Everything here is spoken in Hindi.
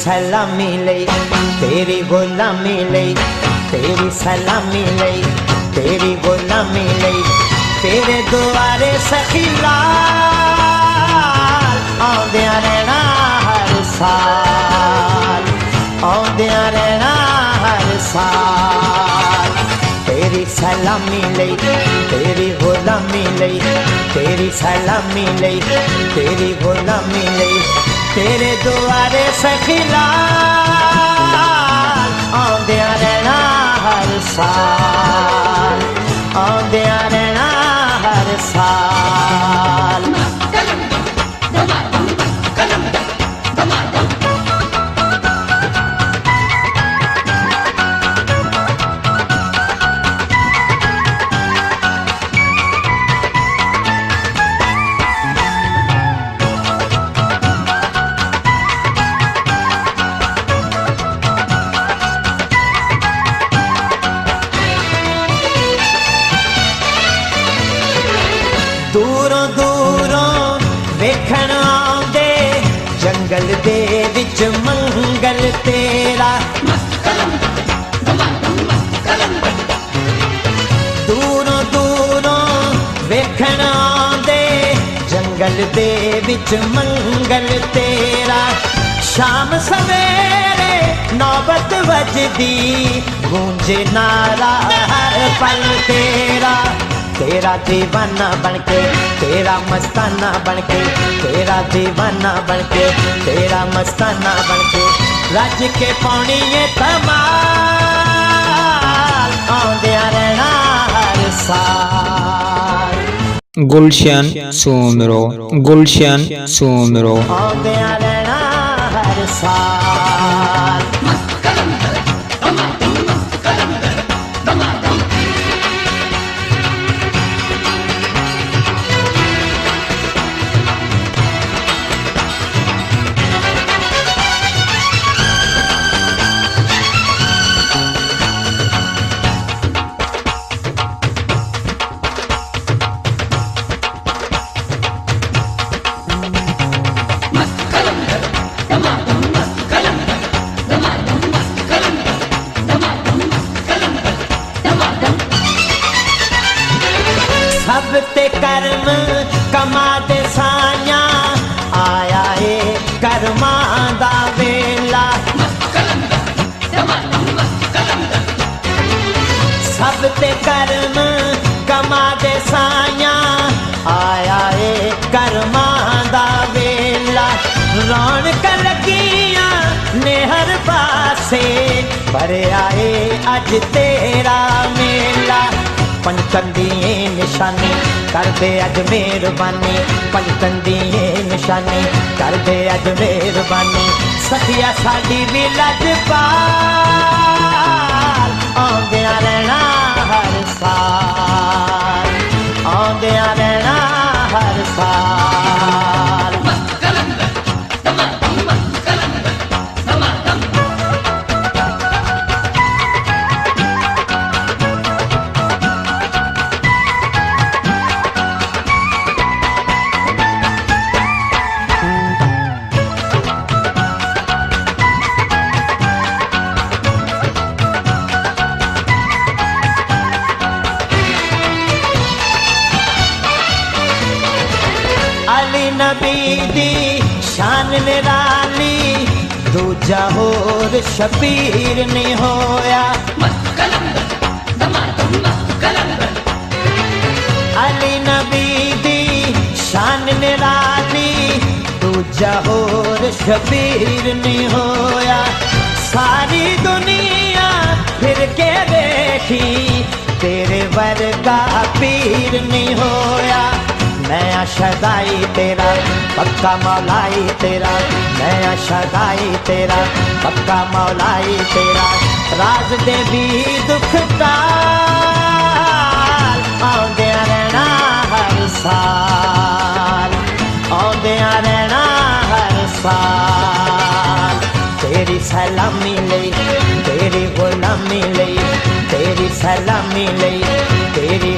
सलामी लई तेरी गुलामी लई तेरी सलामी लई तेरी गुलामी लई तेरे दुआरे सखी लाल आउंदियां रहना हर साल आउंदियां रहना हर साल तेरी सलामी लई तेरी गुलामी लई तेरी सलामी लई तेरी गुलामी लई तेरे दुआरे सखी लाल आउंदियां रहना हर साल आउंदियां रहना हर साल दूरों दूरों वेखण आउंदे जंगल दे विच मंगल तेरा दूरों दूरों वेखण आउंदे जंगल दे विच मंगल तेरा शाम सवेरे नौबत वजदी गूंजे नारा हर पल तेरा तेरा दीवाना बनके तेरा मस्ताना बनके तेरा दीवाना बनके तेरा मस्ताना बनके रज के पौनी ये धमाल आउंदियां रहना हर साल गुलशन सुमरो गुलशन सुमरो आउंदियां रहना हर साल सब ते कर्म कमा दे साया आया है कर्मा दा वेला सब ते कर्म कमा दे साया आया है कर्मा दा वेला रौनक लगियां ने हर पासे पर आए अज तेरा मेला पंचन दिए निशानी कर दे अज मेहरबानी पंचन दिए निशानी कर दे अज मेहरबानी सखिया साडी भी लजपाल आउंदियां रहना हर साल आउंदियां रहना हर साल अली नबी दी शान निराली दूजा होर शबीर नहीं होया अली नबी दी शान निराली दूजा होर शबीर नहीं होया सारी दुनिया फिर के देखी तेरे वर्गा पीर नहीं होया नया शदाई तेरा पक्का मौलाई तेरा नया शदाई तेरा पक्का मौलाई तेरा राज दे भी दुख टाल आउंदियां रहना हर साल आउंदियां रहना हर साल तेरी सलामी लई तेरी गुलामी लई तेरी सलामी लई तेरी